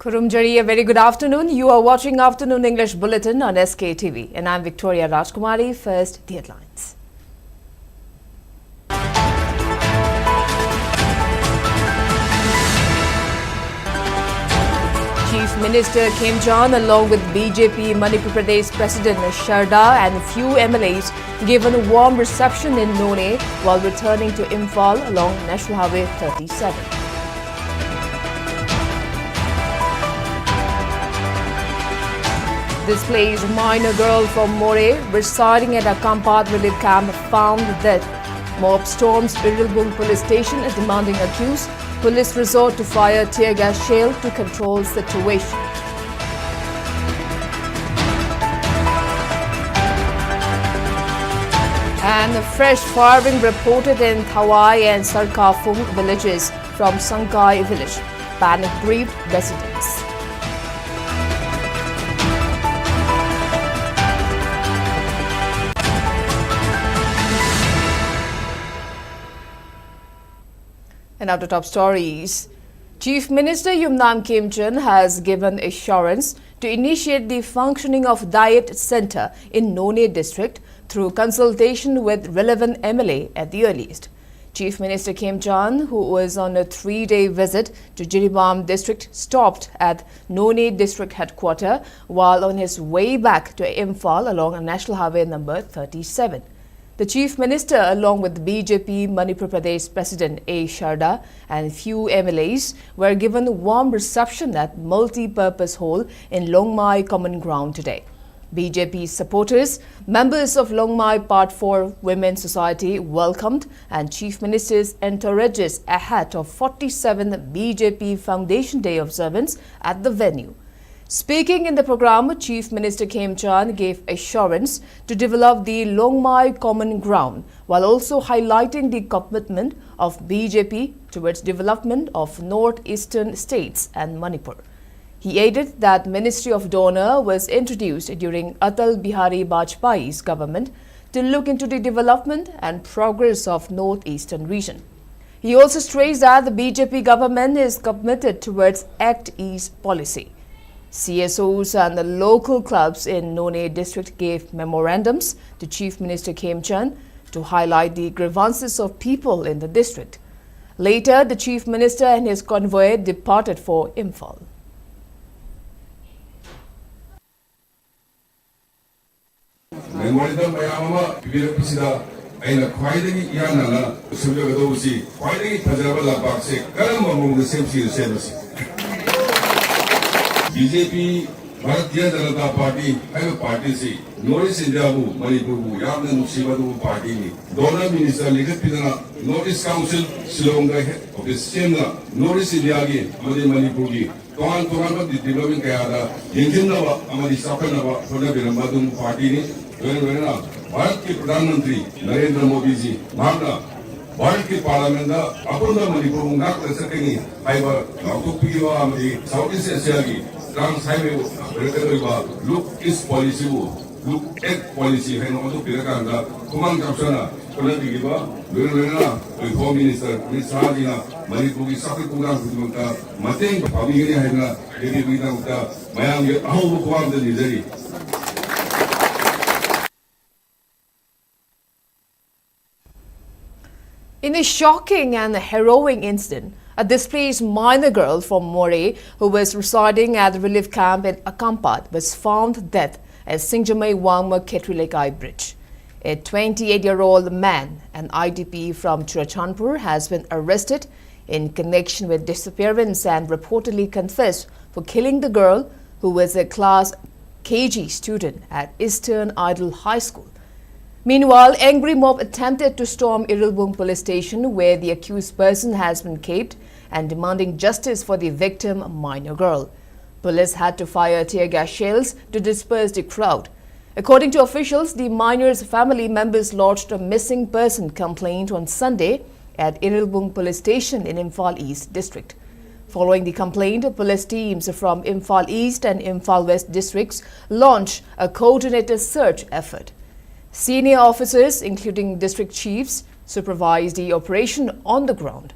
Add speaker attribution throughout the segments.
Speaker 1: Kurumjari, a very good afternoon. You are watching Afternoon English Bulletin on SKTV and I'm Victoria Rajkumari. First, the headlines. Chief Minister Kim Jong along with BJP Manipur Pradesh President Sharda and a few MLAs given a warm reception in None while returning to Imphal along National Highway 37. Displaced minor girl from More residing at a Kampat relief camp found dead. Mob storms Irrilbung police station demanding accused. Police resort to fire tear gas shell to control situation. And fresh firing reported in Thawai and Sarkafung villages from Sangkai village. Panic grieved residents. And now to top stories. Chief Minister Yumnam Kim Jong has given assurance to initiate the functioning of Diet Centre in None district through consultation with relevant MLA at the earliest. Chief Minister Kim Jong, who was on a 3-day visit to Jiribam district, stopped at None district headquarters while on his way back to Imphal along National Highway number 37. The Chief Minister, along with BJP Manipur Pradesh President A. Sharda and few MLAs, were given a warm reception at multi-purpose hall in Longmai Common Ground today. BJP supporters, members of Longmai Part 4 Women's Society welcomed and Chief Minister's entourages ahead of 47th BJP Foundation Day observance at the venue. Speaking in the program, Chief Minister Kim Jong gave assurance to develop the Longmai Common Ground while also highlighting the commitment of BJP towards development of northeastern states and Manipur. He added that Ministry of Donor was introduced during Atal Bihari Vajpayee's government to look into the development and progress of northeastern region. He also stressed that the BJP government is committed towards Act East policy. CSOs and the local clubs in None district gave memorandums to Chief Minister Kim Jong to highlight the grievances of people in the district. Later, the Chief Minister and his convoy departed for Imphal.
Speaker 2: BJP Bharatiya Janata Party hai party se North India bu Manipur bu yamna nusiba du party ni donor minister ligat pidana North Council Shillong ga hai office same na North India ge amade Manipur gi toan ma development kaya da engine na ba amadi sakana ba thona biramba du party ni na Bharat ke Pradhan Mantri Narendra Modi ji bhagna Bharat ke parliament da apunda Manipur bu nak sakani aiba lautopiwa amadi Southeast Asia gi Trans highway look is policy look at policy hai no to pirakanda kumang kapsana kula digiba lena home minister Misrajina Manipur ki sakit program kumunta mateng pamigini hai na dedi bina uta mayam ye ahu kuam de nizari.
Speaker 1: In a shocking and harrowing incident, a displaced minor girl from More who was residing at the relief camp in Akampat was found dead at Singjamai Wangma Ketrilekai Bridge. A 28-year-old man, an IDP from Churachandpur, has been arrested in connection with disappearance and reportedly confessed for killing the girl who was a class KG student at Eastern Idol High School. Meanwhile, angry mob attempted to storm Irrilbung police station where the accused person has been kept and demanding justice for the victim minor girl. Police had to fire tear gas shells to disperse the crowd. According to officials, the minor's family members lodged a missing person complaint on Sunday at Irrilbung police station in Imphal East district. Following the complaint, police teams from Imphal East and Imphal West districts launched a coordinated search effort. Senior officers, including district chiefs, supervised the operation on the ground.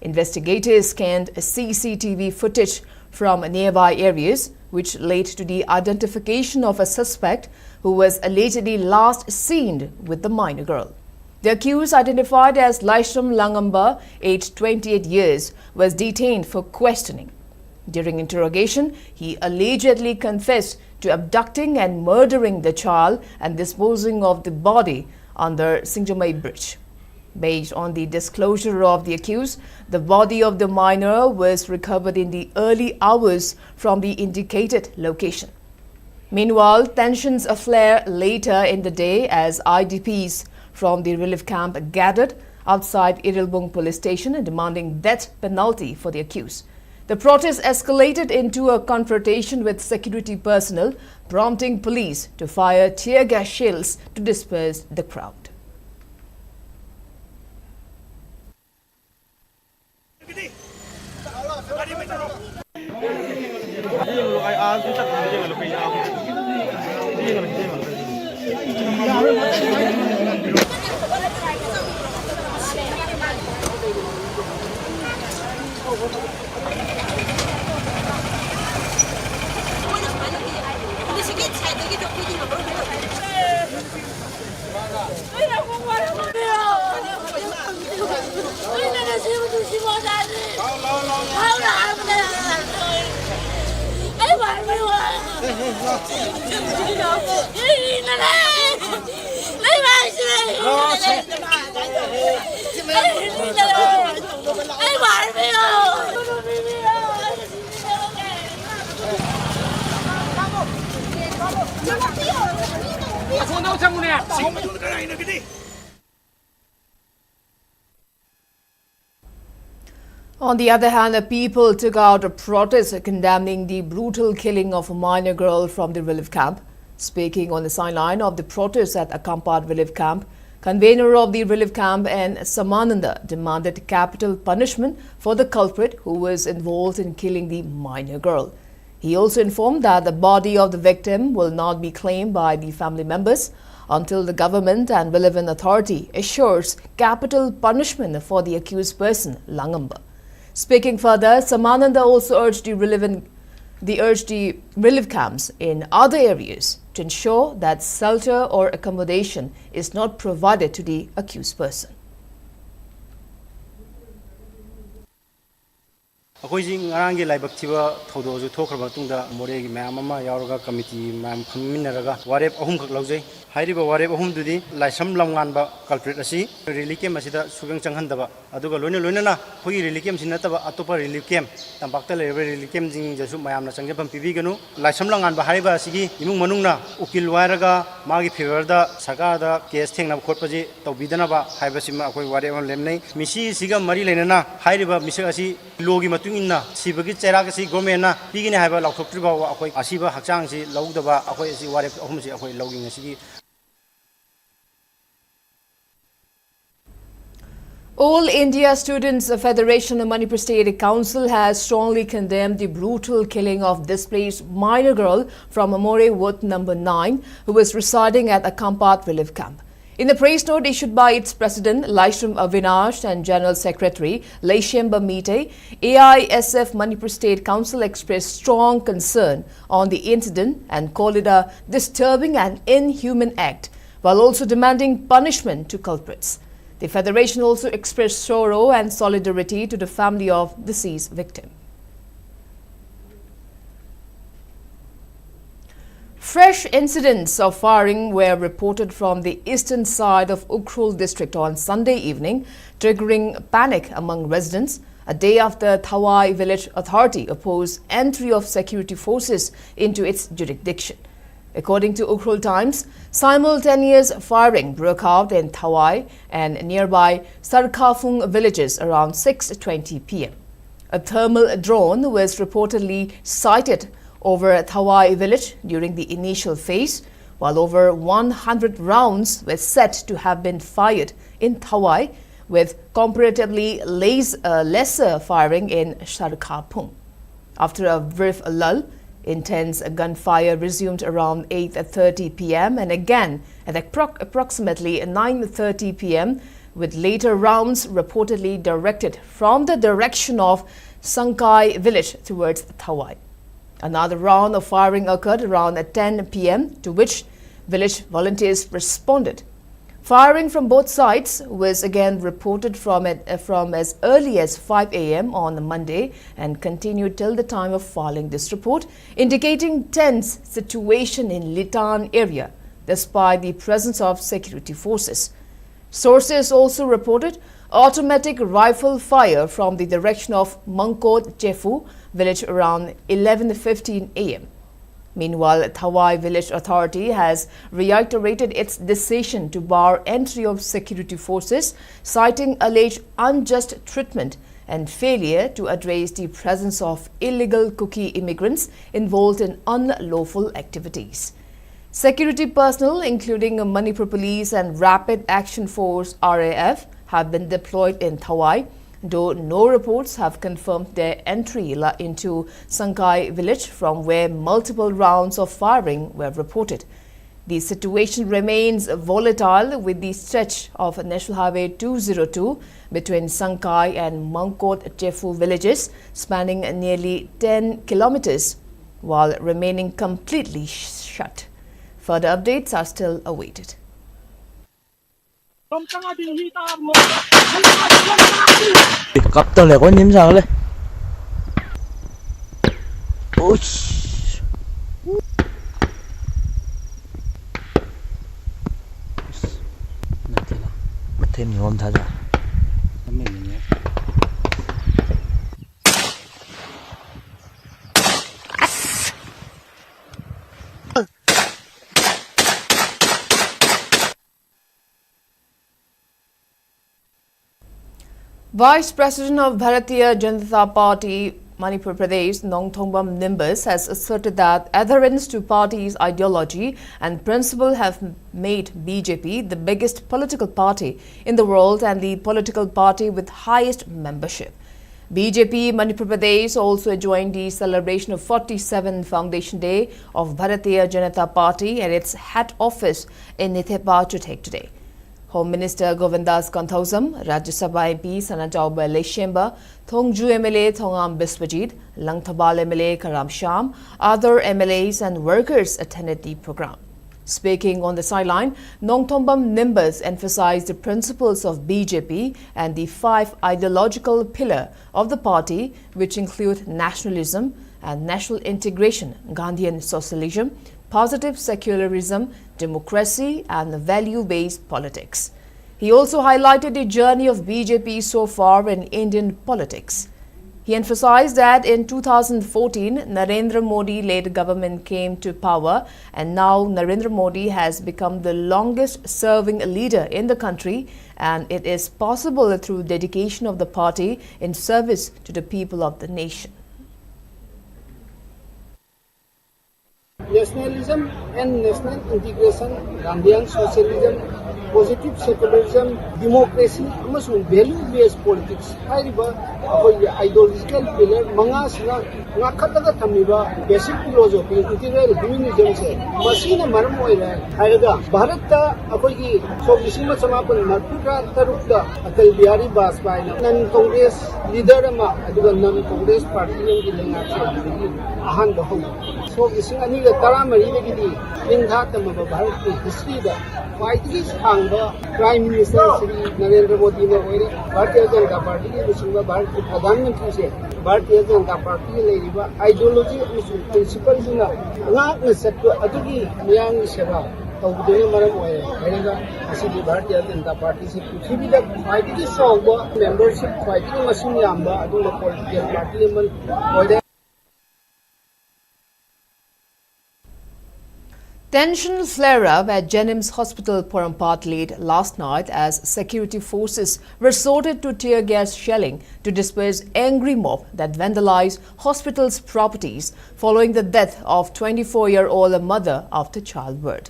Speaker 1: Investigators scanned CCTV footage from nearby areas, which led to the identification of a suspect who was allegedly last seen with the minor girl. The accused, identified as Laishram Langamba, aged 28 years, was detained for questioning. During interrogation, he allegedly confessed to abducting and murdering the child and disposing of the body under Singjamai Bridge. Based on the disclosure of the accused, the body of the minor was recovered in the early hours from the indicated location. Meanwhile, tensions flare later in the day as IDPs from the relief camp gathered outside Irilbung police station demanding death penalty for the accused. The protest escalated into a confrontation with security personnel, prompting police to fire tear gas shells to disperse the crowd. On the other hand, the people took out a protest condemning the brutal killing of a minor girl from the relief camp. Speaking on the sideline of the protest at Akampat relief camp, convener of the relief camp and Samananda demanded capital punishment for the culprit who was involved in killing the minor girl. He also informed that the body of the victim will not be claimed by the family members until the government and relevant authority assures capital punishment for the accused person, Langamba. Speaking further, Samananda also urged the relief camps in other areas to ensure that shelter or accommodation is not provided to the accused person.
Speaker 3: अखोई ngarang laibak thiba thodo ju thokhraba tungda more gi mayam ama yauraga committee mayam phamminaraga warep ahum khak laujai hairiba warep ahum dudi laisam lamngan ba culprit asi relief camp asida sugang changhandaba aduga loina na khoi relief camp sinataba atopa relief camp tambakta lebe relief camp jing jasu mayam na changjapam pibiganu laisam lamngan ba hariba asigi imung manungna ukil wairaga magi favor da sarkar da case thengna khotpaji tobidana ba haibasima akhoi warep am lemnai misi siga mari lenana hairiba misi asi logi inna sibagi chera si gomena pigine haiba laukthoktriba akoi asiba hakchang si laudaba akoi si warep ahum si akoi loging asi.
Speaker 1: All India Students Federation and Manipur State Council has strongly condemned the brutal killing of displaced minor girl from Amore Ward number 9 who was residing at Akampat relief camp. In the praise note issued by its president, Laishram Avinash, and General Secretary, Laishemba Mite, AISF Manipur State Council expressed strong concern on the incident and called it a disturbing and inhuman act, while also demanding punishment to culprits. The Federation also expressed sorrow and solidarity to the family of deceased victim. Fresh incidents of firing were reported from the eastern side of Ukhrul district on Sunday evening, triggering panic among residents a day after Thawai village authority opposed entry of security forces into its jurisdiction. According to Ukhrul Times, simultaneous firing broke out in Thawai and nearby Sarkafung villages around 6:20 p.m. A thermal drone was reportedly sighted over Thawai village during the initial phase, while over 100 rounds were said to have been fired in Thawai, with comparatively lesser firing in Sarkapung. After a brief lull, intense gunfire resumed around 8:30 p.m. and again at approximately 9:30 p.m., with later rounds reportedly directed from the direction of Sangkai village towards Thawai. Another round of firing occurred around 10 p.m., to which village volunteers responded. Firing from both sides was again reported from as early as 5 a.m. on Monday and continued till the time of filing this report, indicating tense situation in Litan area despite the presence of security forces. Sources also reported automatic rifle fire from the direction of Mangkot Chefu village around 11:15 a.m. Meanwhile, Thawai Village Authority has reiterated its decision to bar entry of security forces, citing alleged unjust treatment and failure to address the presence of illegal Kuki immigrants involved in unlawful activities. Security personnel, including Manipur Police and Rapid Action Force RAF, have been deployed in Thawai, though no reports have confirmed their entry into Sangkai village, from where multiple rounds of firing were reported. The situation remains volatile, with the stretch of National Highway 202 between Sangkai and Mangkot Chefu villages spanning nearly 10 kilometers, while remaining completely shut. Further updates are still awaited.
Speaker 4: Cặp tao lại có nhiễm sao đấy. Ôi. Mất thêm nhiều hôm thay rồi.
Speaker 1: Vice President of Bharatiya Janata Party Manipur Pradesh Nongthongbam Nimbus has asserted that adherence to party's ideology and principle have made BJP the biggest political party in the world and the political party with highest membership. BJP Manipur Pradesh also joined the celebration of 47th Foundation Day of Bharatiya Janata Party at its head office in Nithepa Chutek today. Home Minister Govindas Kanthausam, Rajya Sabha MP Sanatau Leshemba, Thongju MLA Thongam Biswajit, Langthabal MLA Karam Sham, other MLAs and workers attended the program. Speaking on the sideline, Nongthombam Nimbus emphasized the principles of BJP and the 5 ideological pillars of the party, which include nationalism and national integration, Gandhian socialism, positive secularism, democracy and value-based politics. He also highlighted the journey of BJP so far in Indian politics. He emphasized that in 2014, Narendra Modi-led government came to power, and now Narendra Modi has become the longest-serving leader in the country, and it is possible through dedication of the party in service to the people of the nation.
Speaker 5: Nationalism and national integration, Gandhian socialism, positive secularism, democracy, and value-based politics. Ideological pillar, basic philosophy, integral humanism se. Masina maram hoira. Bharata akogi sogisima samapan marpuka tarukda Atal Bihari Vajpayee non-Congress leader ama aduga non-Congress party yung gilangat ahan bahog. So ising aniga taramari dagidi indha tamaba Bharat ki history da widely sangba Prime Minister Shri Narendra Modi ne hoire Bharatiya Janata Party ki bisingba Bharat ki Pradhan Mantri se Bharatiya Janata Party le riba ideology and principle sina ngak na satwa adugi miyang seva tawdene maram hoire hainaga asidi Bharatiya Janata Party se prithvi da widely sangba membership widely masin yamba adunga political party man hoire.
Speaker 1: Tension flare-up at Jennings Hospital, Porompat late last night as security forces resorted to tear gas shelling to disperse angry mob that vandalized hospital's properties following the death of 24-year-old mother after childbirth.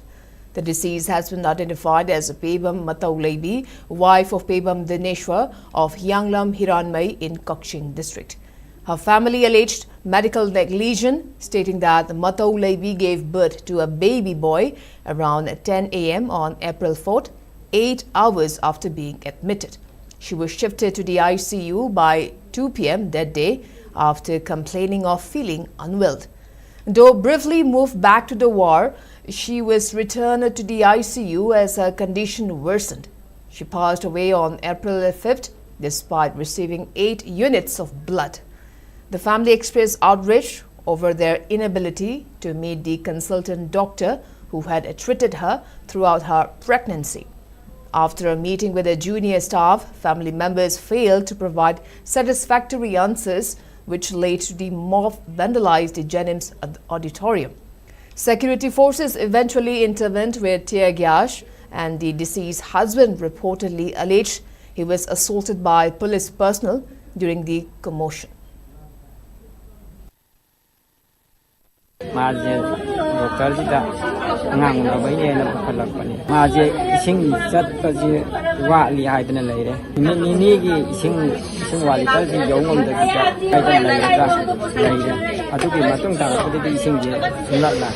Speaker 1: The deceased has been identified as Pebam Mataulaibi, wife of Pebam Dineshwar of Yanglam Hiranmai in Kakshing district. Her family alleged medical negligence, stating that Mataulaibi gave birth to a baby boy around 10 a.m. on April 4th, 8 hours after being admitted. She was shifted to the ICU by 2 p.m. that day after complaining of feeling unwell. Though briefly moved back to the ward, she was returned to the ICU as her condition worsened. She passed away on April 5th despite receiving 8 units of blood. The family expressed outrage over their inability to meet the consultant doctor who had treated her throughout her pregnancy. After a meeting with the junior staff, family members failed to provide satisfactory answers, which led to the mob vandalized the Jennings auditorium. Security forces eventually intervened with tear gas, and the deceased husband reportedly alleged he was assaulted by police personnel during the commotion.
Speaker 6: Maje doktor sida ngang na bai ne na phalak pani maje ising chat ta ji wa li hai dana lai re ni gi ising wa li ta ji yong ngom da ji kai da lai ra lai re adu gi matung da ko de ising ji sulat la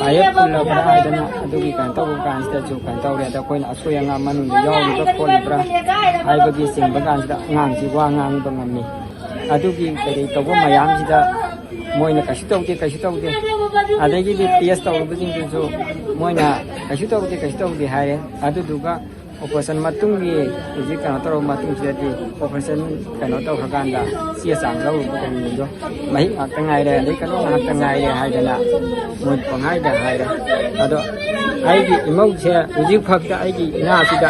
Speaker 6: ai pu la ba hai dana adu gi kan ta ko kan sta chu kan ta re da ko na asu ya nga manu ni yaw ni ba ko ni bra ai ba gi sing ba kan da ngang ji wa ngang ba ngam ni adu gi kai ta ko mayam ji da moina kashi taude adagi di ts taude jing ju moina kashi taude hare adu duga operation matung gi ji kana taro matung jati operation kana tau khaganda sia sang lau ko ni do mai akangai re dei kana akangai re hai dana moi pangai da hai re ado ai gi imau che uji phak da ai gi na si da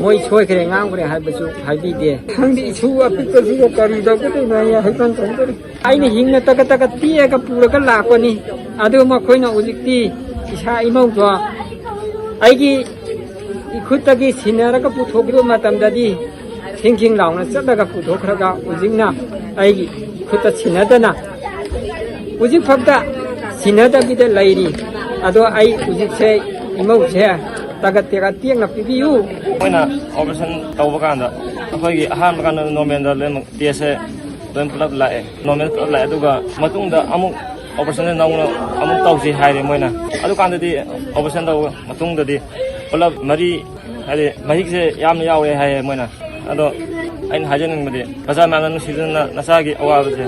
Speaker 6: moi choi kre ngang kre hai basu hai bi de hang di chu a pit su ko kari da ko na ya hai kan kan ai ni hing na ta ka ti ka pura ka la ko ni adu ma khoi na uji ti isa imau to ai gi ikhutagi sinara ka puthogro matam dadi thinking launa chadaga puthokhraga ujingna aigi khuta sinadana ujing phakta sinada gide lairi ado ai ujik se imau se taga tega tiang pibiu
Speaker 7: moina operation tawba kanda akhoi aham kan normal da lem tse lem pulap lae normal pulap lae aduga matungda amuk operation nauna amuk tawsi haire moina adu kanda di operation taw matungda di pulap mari hade mahik se yam yawe haye moina ado ain hajen ngade baza mananu sidna nasagi awa se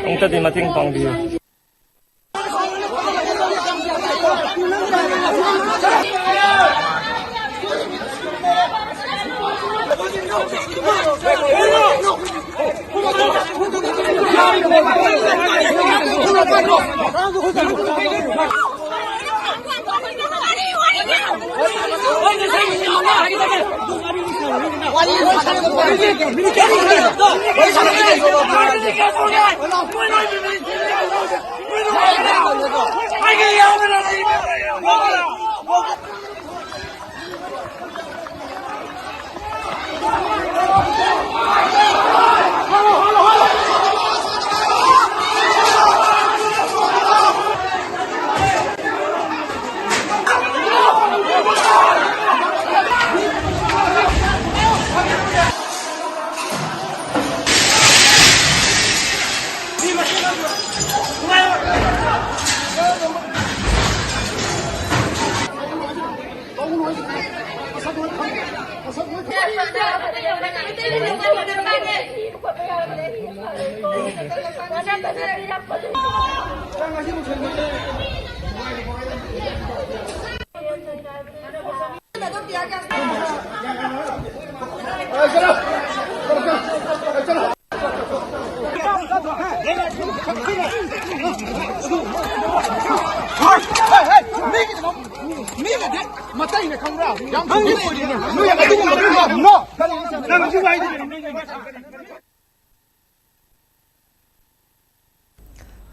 Speaker 7: ongta di mating pangbiu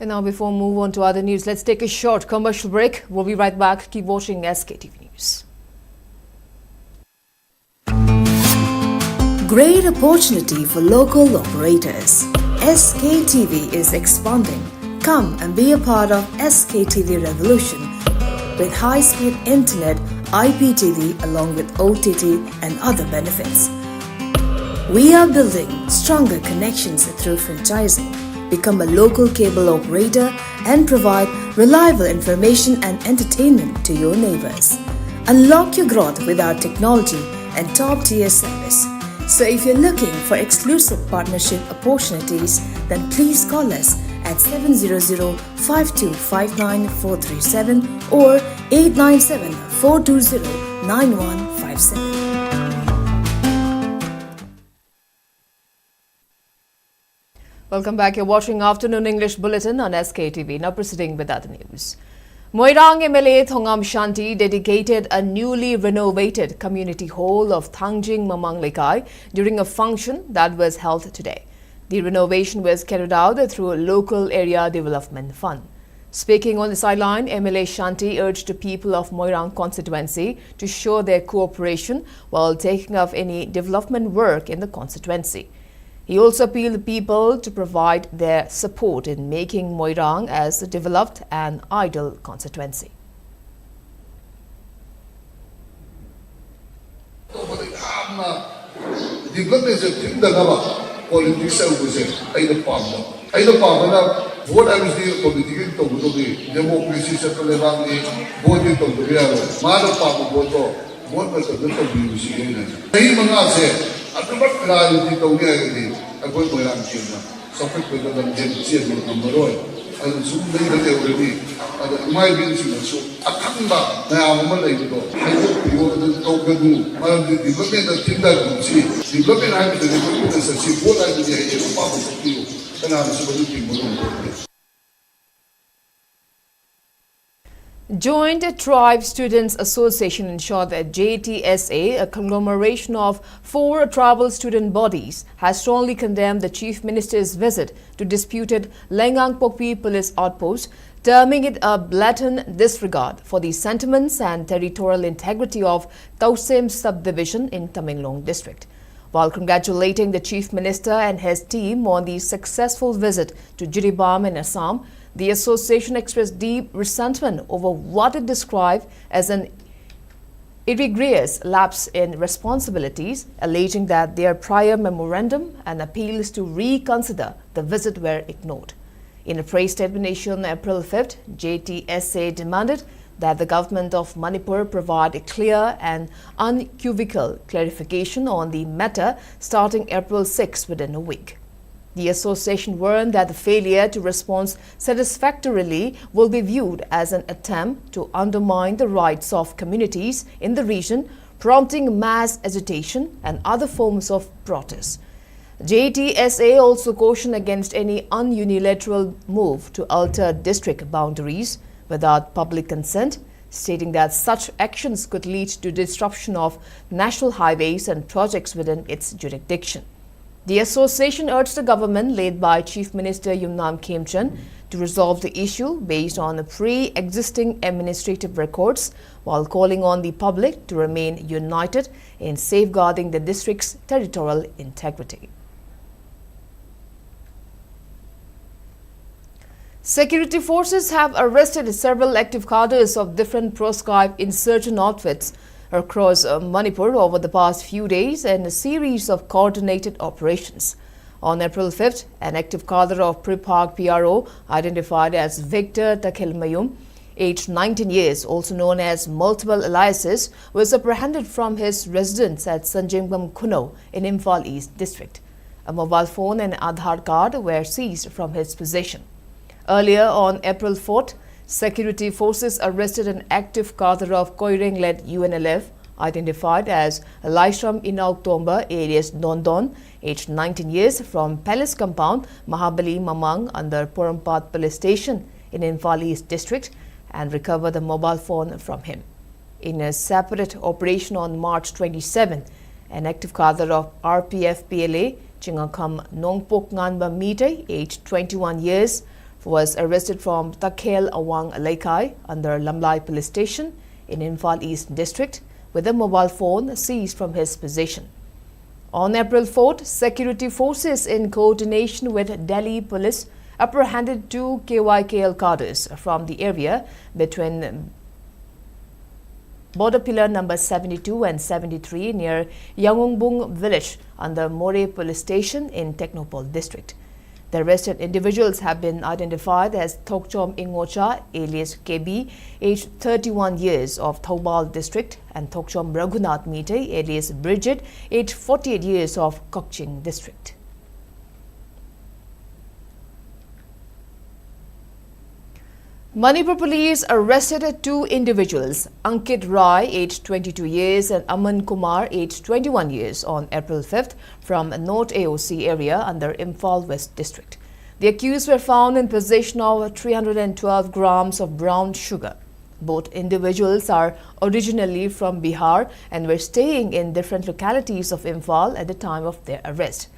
Speaker 1: And now, before we move on to other news, let's take a short commercial break. We'll be right back. Keep watching SKTV News.
Speaker 8: Great opportunity for local operators. SKTV is expanding. Come and be a part of SKTV revolution with high-speed internet, IPTV along with OTT and other benefits. We are building stronger connections through franchising. Become a local cable operator and provide reliable information and entertainment to your neighbors. Unlock your growth with our technology and top-tier service. So if you're looking for exclusive partnership opportunities, then please call us at 700-5259-437 or 897-420-9157.
Speaker 1: Welcome back. You're watching Afternoon English Bulletin on SKTV. Now proceeding with other news. Moirang MLA Thongam Shanti dedicated a newly renovated community hall of Thangjing Mamang Lekai during a function that was held today. The renovation was carried out through a local area development fund. Speaking on the sideline, MLA Shanti urged the people of Moirang constituency to show their cooperation while taking up any development work in the constituency. He also appealed to people to provide their support in making Moirang as a developed and ideal constituency. Joint Tribe Students Association ensured that JTSA, a conglomeration of 4 tribal student bodies, has strongly condemned the Chief Minister's visit to disputed Lengang Pokpi police outpost, terming it a blatant disregard for the sentiments and territorial integrity of Tausem subdivision in Tamenglong district. While congratulating the Chief Minister and his team on the successful visit to Jiribam in Assam, the association expressed deep resentment over what it described as an egregious lapse in responsibilities, alleging that their prior memorandum and appeals to reconsider the visit were ignored. In a press statement issued on April 5th, JTSA demanded that the government of Manipur provide a clear and unequivocal clarification on the matter starting April 6 within a week. The association warned that the failure to respond satisfactorily will be viewed as an attempt to undermine the rights of communities in the region, prompting mass agitation and other forms of protest. JTSA also cautioned against any unilateral move to alter district boundaries without public consent, stating that such actions could lead to disruption of national highways and projects within its jurisdiction. The association urged the government, led by Chief Minister Yumnam Khemchand, to resolve the issue based on the pre-existing administrative records, while calling on the public to remain united in safeguarding the district's territorial integrity. Security forces have arrested several active cadres of different proscribed insurgent outfits across Manipur over the past few days in a series of coordinated operations. On April 5th, an active cadre of Pripak PRO, identified as Victor Takhilmayum, aged 19 years, also known as multiple aliases, was apprehended from his residence at Sanjingbam Kuno in Imphal East District. A mobile phone and Aadhaar card were seized from his possession. Earlier on April 4th, security forces arrested an active cadre of Koireng-led UNLF, identified as Laishram Inauk alias Dondon, aged 19 years, from Palace Compound, Mahabali Mamang, under Porampat Police Station in Imphal East District, and recovered a mobile phone from him. In a separate operation on March 27, an active cadre of RPF PLA, Chingakam Nongpok Nganba Mite, aged 21 years, was arrested from Takhel Awang Lekai under Lamlai Police Station in Imphal East District with a mobile phone seized from his possession. On April 4th, security forces in coordination with Delhi Police apprehended 2 KYKL cadres from the area between border pillar number 72 and 73 near Yangongbung village under More Police Station in Technopole District. The arrested individuals have been identified as Thokchom Ingocha, alias KB, aged 31 years of Thoubal district, and Thokchom Raghunath Mite, alias Bridget, aged 48 years of Kokching district. Manipur police arrested two individuals, Ankit Rai, aged 22 years, and Aman Kumar, aged 21 years, on April 5th from North AOC area under Imphal West district. The accused were found in possession of 312 grams of brown sugar. Both individuals are originally from Bihar and were staying in different localities of Imphal at the time of their arrest.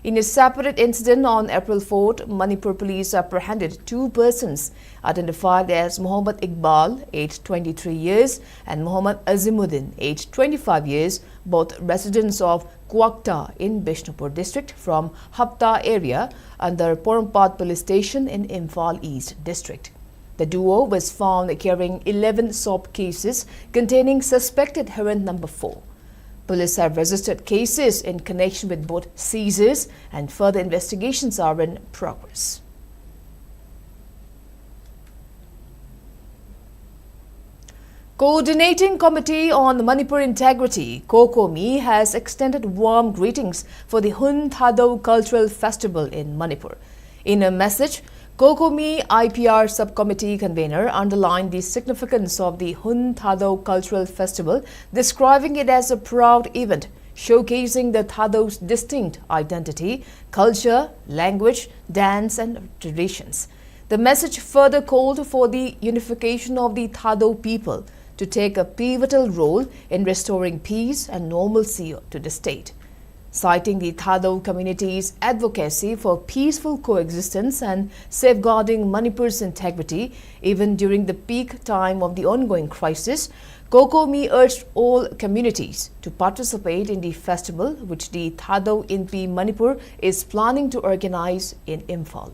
Speaker 1: In a separate incident on April 4th, Manipur police apprehended two persons identified as Muhammad Iqbal, aged 23 years, and Muhammad Azimuddin, aged 25 years, both residents of Kuakta in Bishnupur district from Hapta area under Porampad police station in Imphal East district. The duo was found carrying 11 soap cases containing suspected heroin number 4. Police have registered cases in connection with both seizures, and further investigations are in progress. Coordinating Committee on Manipur Integrity, COCOMI, has extended warm greetings for the Hun Thadou Cultural Festival in Manipur. In a message, COCOMI IPR Subcommittee convener underlined the significance of the Hun Thadou Cultural Festival, describing it as a proud event, showcasing the Thadou's distinct identity, culture, language, dance and traditions. The message further called for the unification of the Thadou people to take a pivotal role in restoring peace and normalcy to the state. Citing the Thadou community's advocacy for peaceful coexistence and safeguarding Manipur's integrity even during the peak time of the ongoing crisis, COCOMI urged all communities to participate in the festival, which the Thadou INP Manipur is planning to organize in Imphal.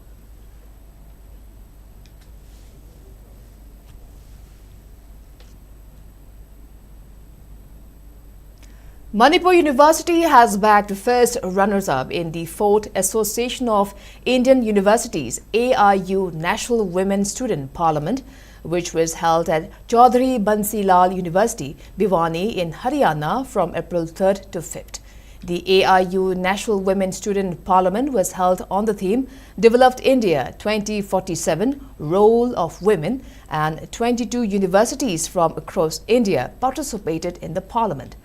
Speaker 1: Manipur University has bagged first runners-up in the 4th Association of Indian Universities AIU National Women Student Parliament, which was held at Chaudhry Bansi Lal University, Bhiwani in Haryana from April 3rd to 5th. The AIU National Women Student Parliament was held on the theme Developed India 2047, Role of Women, and 22 universities from across India participated in the parliament.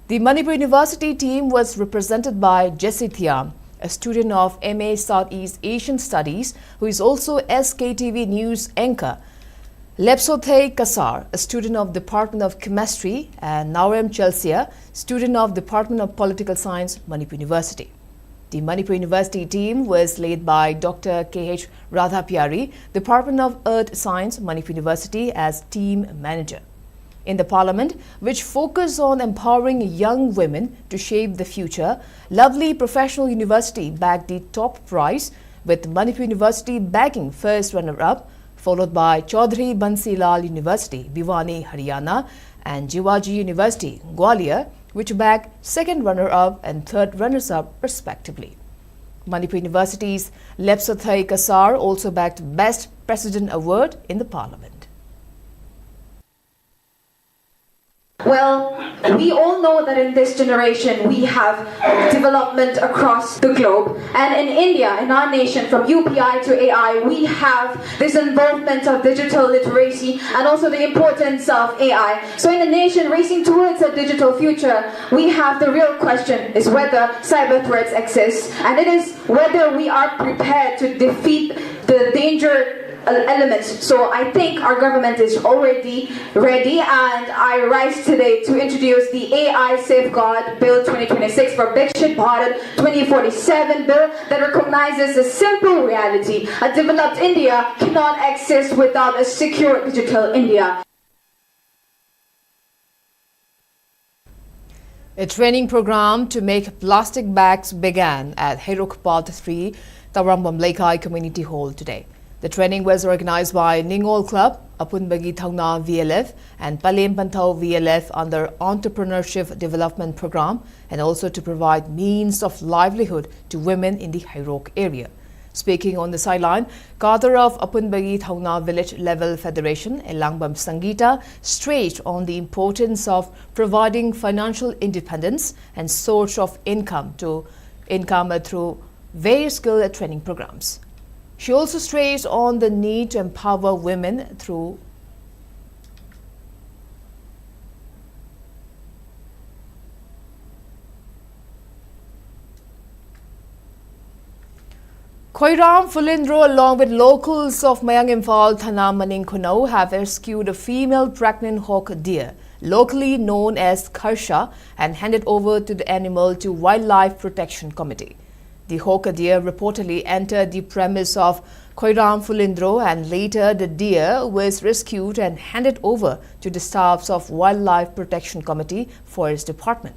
Speaker 1: The Manipur University team was represented by Jessie Thiam, a student of MA Southeast Asian Studies, who is also SKTV News anchor, Lepsothei Kasar, a student of Department of Chemistry, and Naurem Chelsia, student of Department of Political Science, Manipur University. The Manipur University team was led by Dr. K.H. Radhapyari, Department of Earth Science, Manipur University, as team manager. In the parliament, which focused on empowering young women to shape the future, Lovely Professional University bagged the top prize, with Manipur University bagging first runner-up, followed by Chaudhry Bansi Lal University, Bhiwani, Haryana, and Jiwaji University, Gwalior, which bagged second runner-up and third runners-up respectively. Manipur University's Lepsothei Kasar also bagged Best President Award in the parliament.
Speaker 9: Well, we all know that in this generation we have development across the globe, and in India, in our nation, from UPI to AI, we have this involvement of digital literacy and also the importance of AI. So in a nation racing towards a digital future, we have the real question is whether cyber threats exist, and it is whether we are prepared to defeat the danger elements. So I think our government is already ready, and I rise today to introduce the AI Safeguard Bill 2026 for Viksit Bharat 2047 bill that recognizes a simple reality: a developed India cannot exist without a secure digital India.
Speaker 1: A training program to make plastic bags began at Herok Part 3, Tawarambam Laikai Community Hall today. The training was organized by Ningol Club, Apunbagi Thangna VLF and Palem Pantau VLF under Entrepreneurship Development Program, and also to provide means of livelihood to women in the Herok area. Speaking on the sideline, Kadar of Apunbagi Thauna Village Level Federation, Elangbam Sangita, stressed on the importance of providing financial independence and source of income through various skill training programs. She also stressed on the need to empower women through Khoiram Fulindro, along with locals of Mayang Imphal, Thana Maning Khunau, have rescued a female pregnant hawk deer, locally known as Karsha, and handed over to the animal to Wildlife Protection Committee. The hawk deer reportedly entered the premise of Khoiram Fulindro, and later the deer was rescued and handed over to the staffs of Wildlife Protection Committee Forest Department.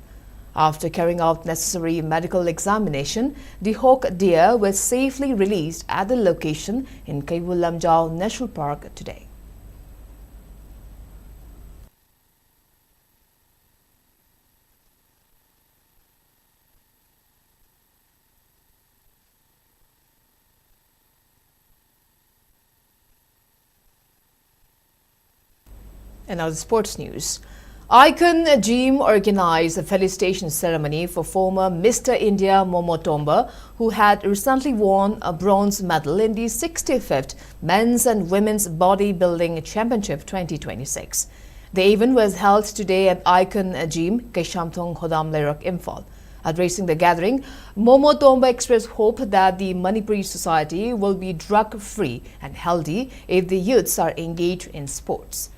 Speaker 1: After carrying out necessary medical examination, the hawk deer was safely released at the location in Kaivu Lamjao National Park today. And now the sports news. Icon Gym organized a felicitation ceremony for former Mr. India Momo Tomba, who had recently won a bronze medal in the 65th Men's and Women's Bodybuilding Championship 2026. The event was held today at Icon Gym, Kaishamthong Khodam Lerok, Imphal. Addressing the gathering, Momo Tomba expressed hope that the Manipuri society will be drug-free and healthy if the youths are engaged in sports.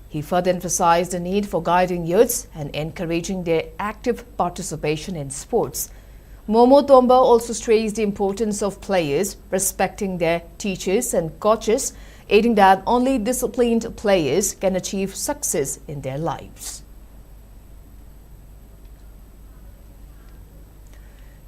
Speaker 1: He further emphasized the need for guiding youths and encouraging their active participation in sports. Momo Tomba also stressed the importance of players respecting their teachers and coaches, aiding that only disciplined players can achieve success in their lives.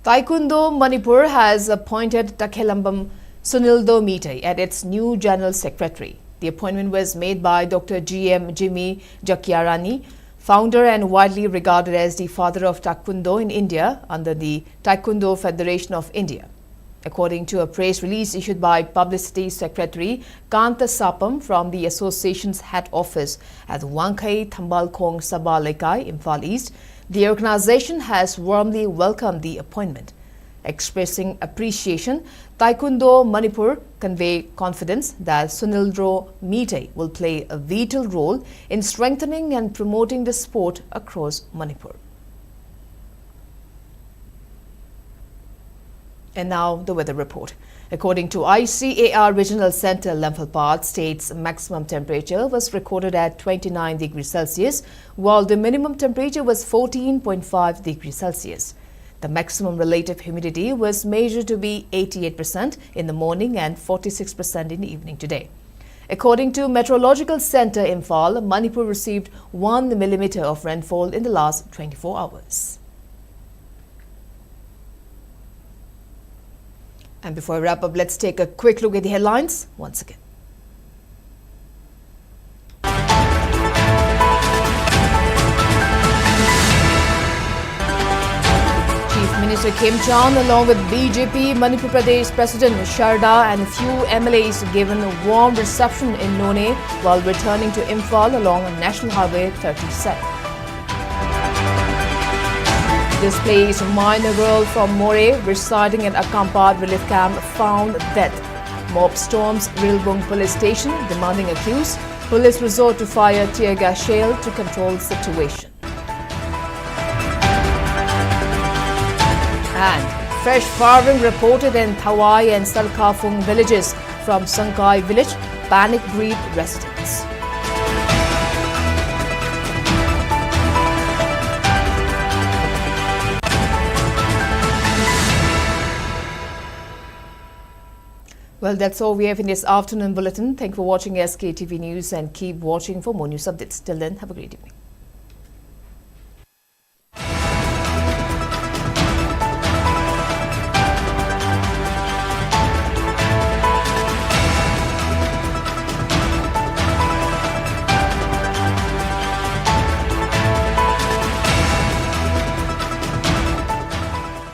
Speaker 1: Taekwondo Manipur has appointed Takhelambam Sunildo Meetei as its new General Secretary. The appointment was made by Dr. G.M. Jimmy Jakyarani, founder and widely regarded as the father of Taekwondo in India under the Taekwondo Federation of India. According to a press release issued by Publicity Secretary Kanta Sapam from the association's head office at Wangkai Thambalkhong Sabha Lekai, Imphal East, the organization has warmly welcomed the appointment. Expressing appreciation, Taekwondo Manipur convey confidence that Sunildro Meetei will play a vital role in strengthening and promoting the sport across Manipur. And now the weather report. According to ICAR Regional Center, Lamphal state's maximum temperature was recorded at 29 degrees Celsius, while the minimum temperature was 14.5 degrees Celsius. The maximum relative humidity was measured to be 88% in the morning and 46% in the evening today. According to Meteorological Center Imphal, Manipur received 1 millimeter of rainfall in the last 24 hours. And before I wrap up, let's take a quick look at the headlines once again. Minister Kim Chan, along with BJP Manipur Pradesh President Sharda and a few MLAs, given a warm reception in None while returning to Imphal along National Highway 37. Displaced minor girl from More residing at Akampad relief camp found dead. Mob storms Rilbung police station demanding accused. Police resort to fire tear gas shell to control the situation. And fresh firing reported in Thawai and Salkafung villages from Sangkai village, panic-grieved residents. Well, that's all we have in this afternoon bulletin. Thank you for watching SKTV News and keep watching for more news updates. Till then, have a great evening.